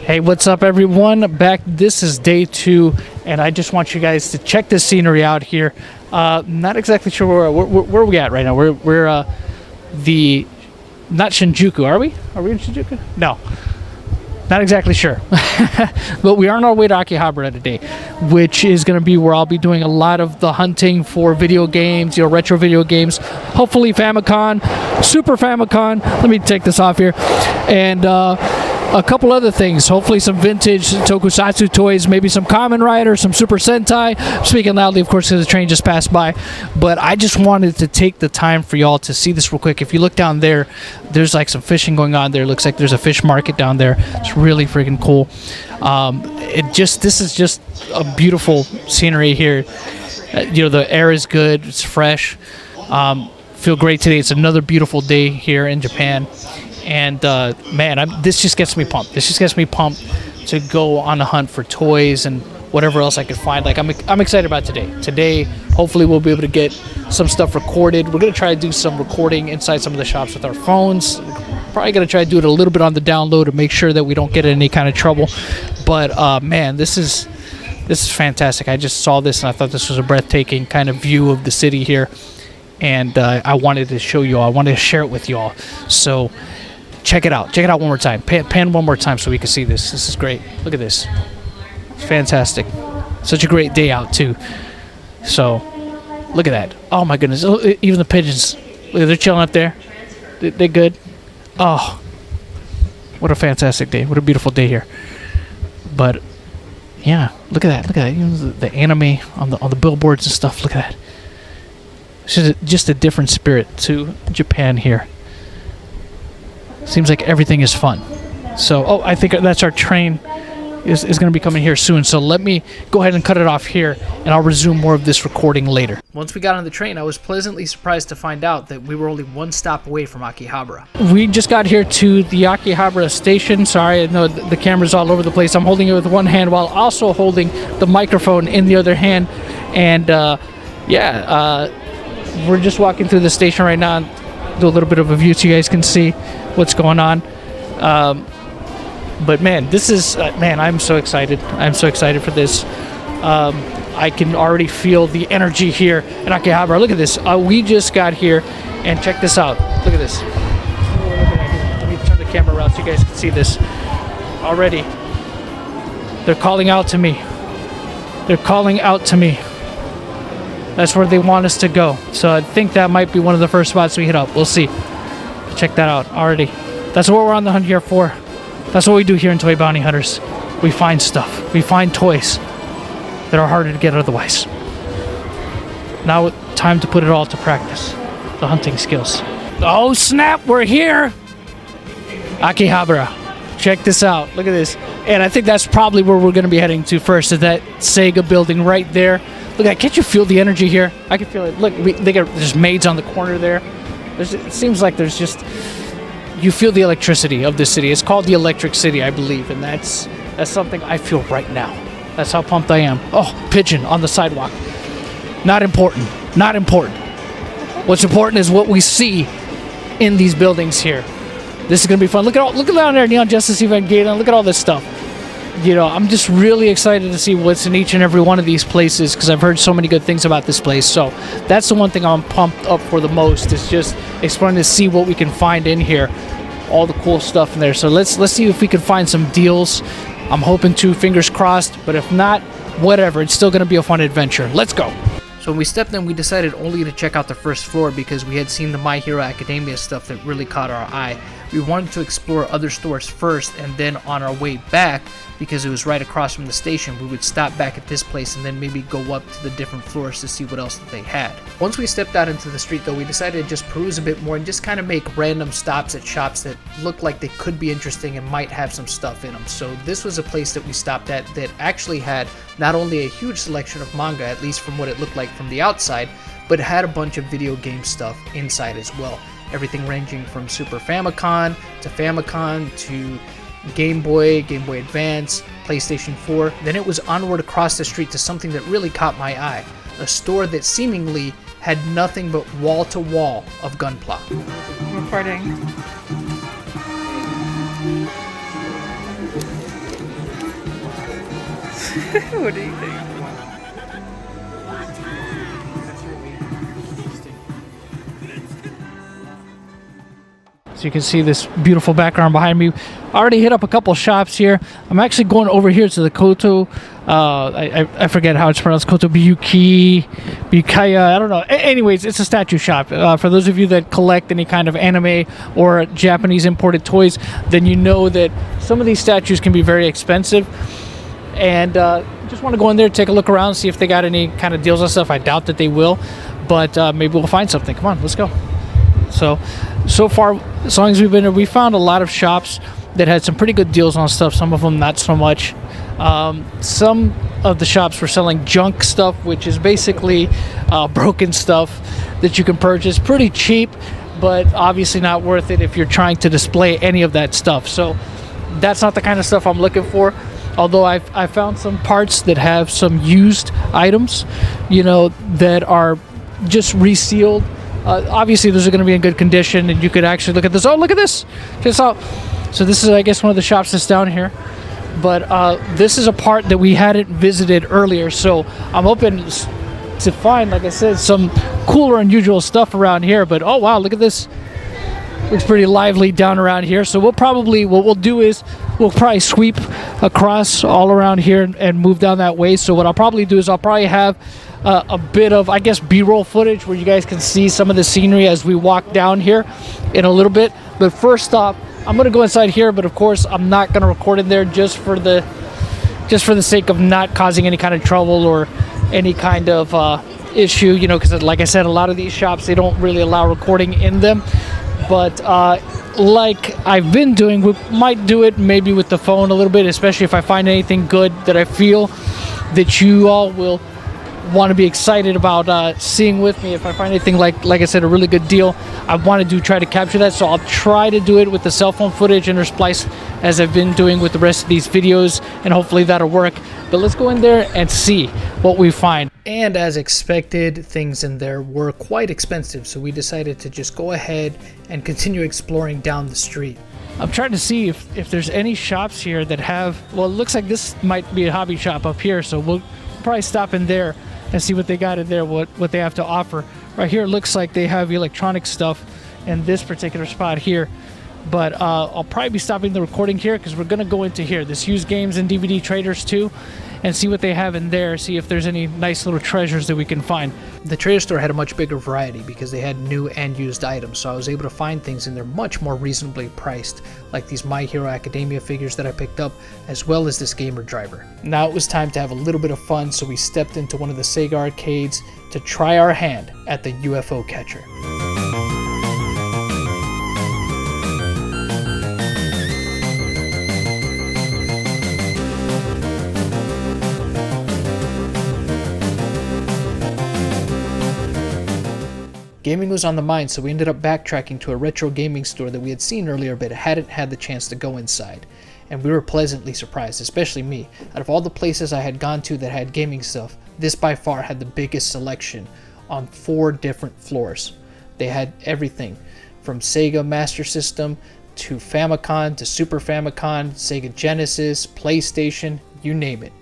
Hey, what's up, everyone? Back. This is day 2, and I just want you guys to check this scenery out here. Not exactly sure where are we at right now. We're the not Shinjuku, are we? Are we in Shinjuku? No, not exactly sure. But we are on our way to Akihabara today, which is going to be where I'll be doing a lot of the hunting for video games, retro video games. Hopefully Famicom, Super Famicom. Let me take this off here, and a couple other things. Hopefully some vintage tokusatsu toys, maybe some Kamen Rider, some Super Sentai. I'm speaking loudly, of course, because the train just passed by. But I just wanted to take the time for y'all to see this real quick. If you look down there, there's like some fishing going on there. Looks like there's a fish market down there. It's really freaking cool. This is just a beautiful scenery here. The air is good. It's fresh. Feel great today. It's another beautiful day here in Japan. And man, this just gets me pumped. This just gets me pumped to go on a hunt for toys and whatever else I could find. Like I'm excited about today. Today, hopefully, we'll be able to get some stuff recorded. We're gonna try to do some recording inside some of the shops with our phones. Probably gonna try to do it a little bit on the download to make sure that we don't get in any kind of trouble. But man, this is fantastic. I just saw this and I thought this was a breathtaking kind of view of the city here, and I wanted to show you all. I wanted to share it with you all. So. Check it out. Check it out one more time. Pan one more time so we can see this. This is great. Look at this. It's fantastic. Such a great day out, too. So, look at that. Oh, my goodness. Oh, even the pigeons. Look, they're chilling up there. They're good. Oh, what a fantastic day. What a beautiful day here. But, yeah, look at that. Look at that. Even the anime on the billboards and stuff. Look at that. It's just a different spirit to Japan here. Seems like everything is fun. So, I think that's our train is going to be coming here soon. So let me go ahead and cut it off here, and I'll resume more of this recording later. Once we got on the train, I was pleasantly surprised to find out that we were only one stop away from Akihabara. We just got here to the Akihabara station. Sorry, I know the camera's all over the place. I'm holding it with one hand while also holding the microphone in the other hand. And we're just walking through the station right now. Do a little bit of a view so you guys can see what's going on. But man, this is I'm so excited. I'm so excited for this. I can already feel the energy here in Akihabara. Look at this. We just got here, and check this out. Look at this. Let me turn the camera around so you guys can see this. Already, they're calling out to me. They're calling out to me. That's where they want us to go. So I think that might be one of the first spots we hit up. We'll see. Check that out already. That's what we're on the hunt here for. That's what we do here in Toy Bounty Hunters. We find stuff. We find toys that are harder to get otherwise. Now time to put it all to practice. The hunting skills. Oh snap, we're here! Akihabara. Check this out. Look at this. And I think that's probably where we're going to be heading to first, is that Sega building right there. Look, can't you feel the energy here? I can feel it. Look, there's maids on the corner there. It seems like you feel the electricity of this city. It's called the Electric City, I believe, and that's something I feel right now. That's how pumped I am. Oh, pigeon on the sidewalk. Not important. Not important. What's important is what we see in these buildings here. This is gonna be fun. Look down there, Neon Justice Evangelion. Look at all this stuff. I'm just really excited to see what's in each and every one of these places, because I've heard so many good things about this place. So that's the one thing I'm pumped up for the most, is just exploring to see what we can find in here. All the cool stuff in there. So let's see if we can find some deals. I'm hoping to, fingers crossed, but if not, whatever. It's still going to be a fun adventure. Let's go. So when we stepped in, we decided only to check out the first floor because we had seen the My Hero Academia stuff that really caught our eye. We wanted to explore other stores first, and then on our way back, because it was right across from the station, we would stop back at this place and then maybe go up to the different floors to see what else that they had. Once we stepped out into the street though, we decided to just peruse a bit more and just kind of make random stops at shops that looked like they could be interesting and might have some stuff in them. So this was a place that we stopped at that actually had not only a huge selection of manga, at least from what it looked like from the outside, but had a bunch of video game stuff inside as well. Everything ranging from Super Famicom to Game Boy Advance, PlayStation 4. Then it was onward across the street to something that really caught my eye. A store that seemingly had nothing but wall-to-wall of Gunpla. Recording. What do you think? So you can see this beautiful background behind me. I already hit up a couple shops here. I'm actually going over here to the Koto. I forget how it's pronounced. Koto Bukaya. I don't know. Anyways, it's a statue shop. For those of you that collect any kind of anime or Japanese imported toys, then you know that some of these statues can be very expensive. And just want to go in there, take a look around, see if they got any kind of deals on stuff. I doubt that they will, but maybe we'll find something. Come on, let's go. So far, as long as we've been here, we found a lot of shops that had some pretty good deals on stuff. Some of them not so much. Some of the shops were selling junk stuff, which is basically broken stuff that you can purchase pretty cheap, but obviously not worth it if you're trying to display any of that stuff. So that's not the kind of stuff I'm looking for. Although I found some parts that have some used items, that are just resealed. Obviously, those are going to be in good condition, and you could actually look at this. Oh, look at this! Check this out. So this is, I guess, one of the shops that's down here. But this is a part that we hadn't visited earlier, so I'm hoping to find, like I said, some cooler, unusual stuff around here. But oh wow, look at this! Looks pretty lively down around here. So what we'll do is we'll probably sweep across all around here and move down that way. So what I'll probably do is I'll probably have a bit of, I guess, B-roll footage where you guys can see some of the scenery as we walk down here in a little bit. But first off, I'm gonna go inside here, but of course I'm not gonna record in there just for the sake of not causing any kind of trouble or any kind of issue, because like I said, a lot of these shops, they don't really allow recording in them. But like I've been doing, we might do it maybe with the phone a little bit, especially if I find anything good that I feel that you all will want to be excited about seeing with me. If I find anything like I said, a really good deal, I want to try to capture that. So I'll try to do it with the cell phone footage intersplice as I've been doing with the rest of these videos, and hopefully that'll work. But let's go in there and see what we find. And as expected, things in there were quite expensive, so we decided to just go ahead and continue exploring down the street. I'm trying to see if there's any shops here that have, well, it looks like this might be a hobby shop up here, so we'll probably stop in there and see what they got in there, what they have to offer. Right here, it looks like they have electronic stuff in this particular spot here. But I'll probably be stopping the recording here because we're going to go into here, this used games and DVD traders too, and see what they have in there, see if there's any nice little treasures that we can find. The trader store had a much bigger variety because they had new and used items, so I was able to find things in there much more reasonably priced, like these My Hero Academia figures that I picked up, as well as this gamer driver. Now it was time to have a little bit of fun, so we stepped into one of the Sega arcades to try our hand at the UFO catcher. Gaming was on the mind, so we ended up backtracking to a retro gaming store that we had seen earlier but hadn't had the chance to go inside. And we were pleasantly surprised, especially me. Out of all the places I had gone to that had gaming stuff, this by far had the biggest selection on 4 different floors. They had everything from Sega Master System to Famicom to Super Famicom, Sega Genesis, PlayStation, you name it.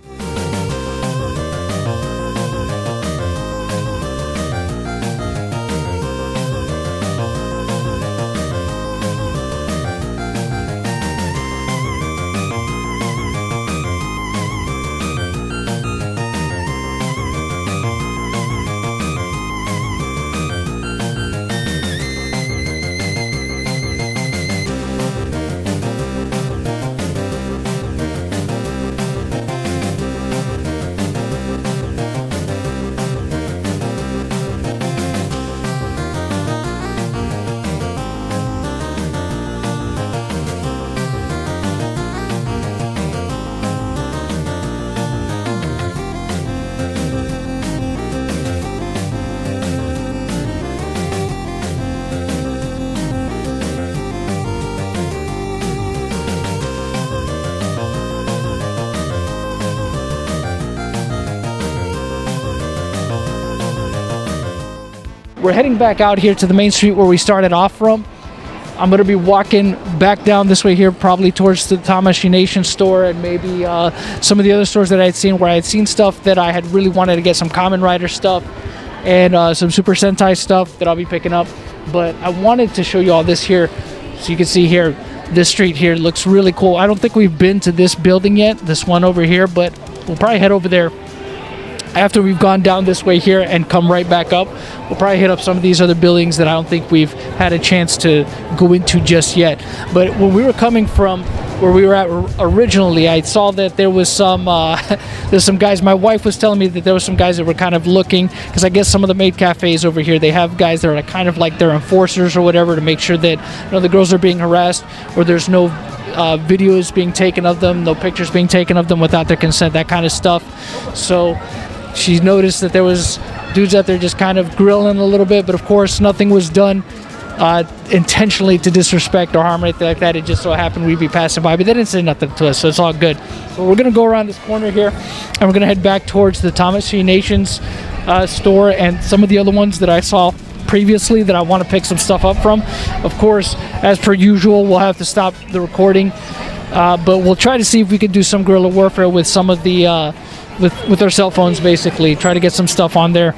We're heading back out here to the main street where we started off from. I'm going to be walking back down this way here, probably towards the Tamashii Nation store and maybe some of the other stores that I'd seen, where I had seen stuff that I had really wanted to get, some Kamen Rider stuff and some Super Sentai stuff that I'll be picking up. But I wanted to show you all this here. So you can see here, this street here looks really cool. I don't think we've been to this building yet, this one over here, but we'll probably head over there after we've gone down this way here and come right back up. We'll probably hit up some of these other buildings that I don't think we've had a chance to go into just yet. But when we were coming from where we were at originally, I saw that there was some there's some guys. My wife was telling me that there was some guys that were kind of looking, because I guess some of the maid cafes over here, they have guys that are kind of like their enforcers or whatever, to make sure that, you know, the girls are being harassed, or there's no videos being taken of them, no pictures being taken of them without their consent, that kind of stuff. So she noticed that there was dudes out there just kind of grilling a little bit, but of course nothing was done intentionally to disrespect or harm or anything like that. It just so happened we'd be passing by, but they didn't say nothing to us, so it's all good. So we're gonna go around this corner here and we're gonna head back towards the Tamashii Nations store and some of the other ones that I saw previously that I want to pick some stuff up from. Of course, as per usual, we'll have to stop the recording, but we'll try to see if we can do some guerrilla warfare with some of the with our cell phones, basically try to get some stuff on there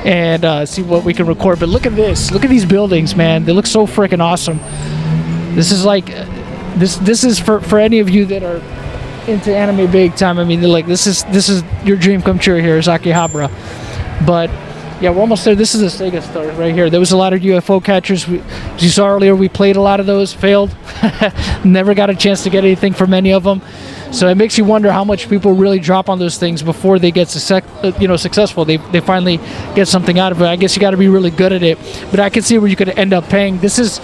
and see what we can record. But look at this, look at these buildings, man. They look so freaking awesome. This is like this is for any of you that are into anime big time. I mean, they're like, this is your dream come true here is Akihabara. But yeah, we're almost there. This is a Sega store right here. There was a lot of UFO catchers. As you saw earlier, we played a lot of those, failed. Never got a chance to get anything from any of them. So it makes you wonder how much people really drop on those things before they get successful. They finally get something out of it. I guess you got to be really good at it. But I can see where you could end up paying. This is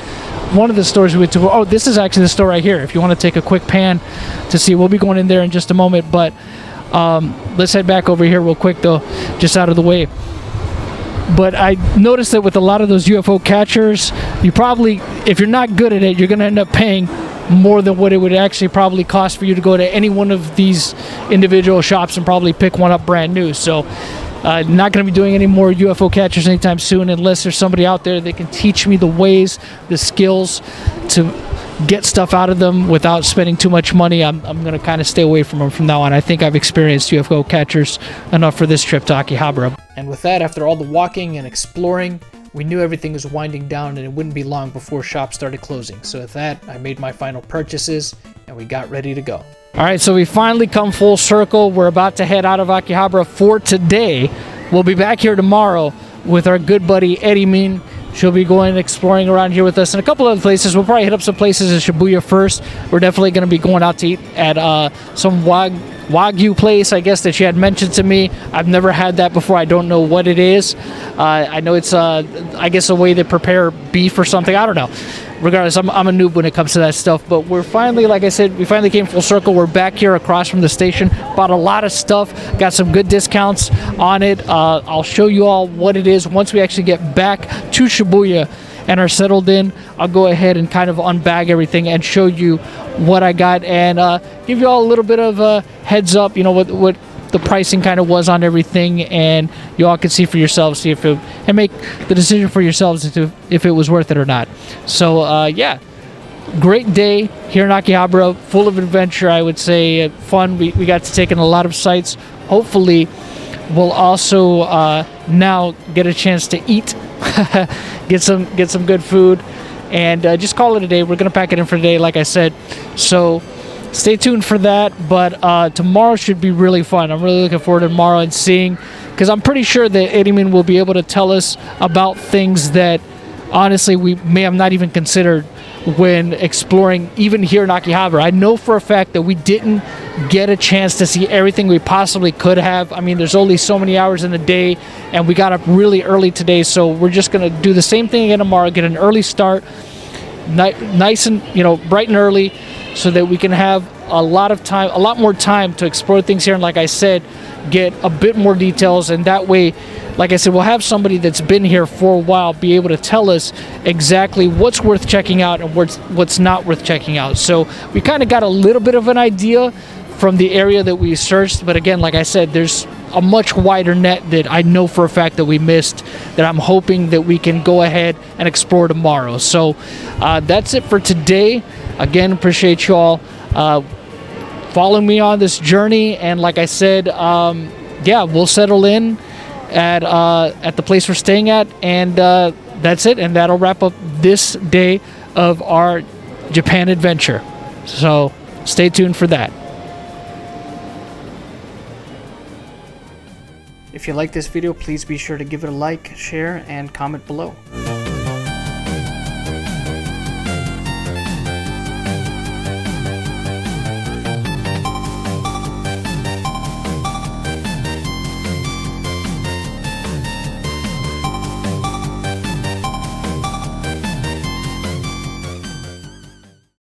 one of the stores we went to. Oh, this is actually the store right here. If you want to take a quick pan to see, we'll be going in there in just a moment. But let's head back over here real quick, though, just out of the way. But I noticed that with a lot of those UFO catchers, you probably, if you're not good at it, you're going to end up paying more than what it would actually probably cost for you to go to any one of these individual shops and probably pick one up brand new. So not going to be doing any more UFO catchers anytime soon, unless there's somebody out there that can teach me the ways, the skills to get stuff out of them without spending too much money. I'm going to kind of stay away from them from now on. I think I've experienced UFO catchers enough for this trip to Akihabara. And with that, after all the walking and exploring, we knew everything was winding down and it wouldn't be long before shops started closing. So with that, I made my final purchases and we got ready to go. All right, so we finally come full circle. We're about to head out of Akihabara for today. We'll be back here tomorrow with our good buddy Eddie Min. She'll be going exploring around here with us and a couple other places. We'll probably hit up some places in Shibuya first. We're definitely going to be going out to eat at some Wagyu place, I guess, that she had mentioned to me. I've never had that before. I don't know what it is. I know it's, I guess, a way they prepare beef or something. I don't know. Regardless, I'm a noob when it comes to that stuff. But we're finally, like I said, we finally came full circle. We're back here across from the station. Bought a lot of stuff. Got some good discounts on it. I'll show you all what it is once we actually get back to Shibuya and are settled in. I'll go ahead and kind of unbag everything and show you what I got and give you all a little bit of a heads up, you know, what the pricing kind of was on everything, and you all can see for yourselves, see if it, and make the decision for yourselves if it was worth it or not. So yeah, great day here in Akihabara, full of adventure, I would say, fun. We got to take in a lot of sights. Hopefully we'll also now get a chance to eat, get some good food, and just call it a day. We're gonna pack it in for today, like I said. So stay tuned for that, but tomorrow should be really fun. I'm really looking forward to tomorrow and seeing, because I'm pretty sure that Edimin will be able to tell us about things that honestly we may have not even considered when exploring even here in Akihabara. I know for a fact that we didn't get a chance to see everything we possibly could have. I mean, there's only so many hours in the day, and we got up really early today, so we're just going to do the same thing again tomorrow, get an early start, nice and, you know, bright and early, so that we can have a lot more time to explore things here, and like I said, get a bit more details, and that way, like I said, we'll have somebody that's been here for a while be able to tell us exactly what's worth checking out and what's not worth checking out. So we kind of got a little bit of an idea from the area that we searched, but again, like I said, there's a much wider net that I know for a fact that we missed, that I'm hoping that we can go ahead and explore tomorrow. So that's it for today. Again, appreciate you all following me on this journey. And like I said, yeah, we'll settle in at the place we're staying at, and that's it. And that'll wrap up this day of our Japan adventure. So stay tuned for that. If you like this video, please be sure to give it a like, share, and comment below.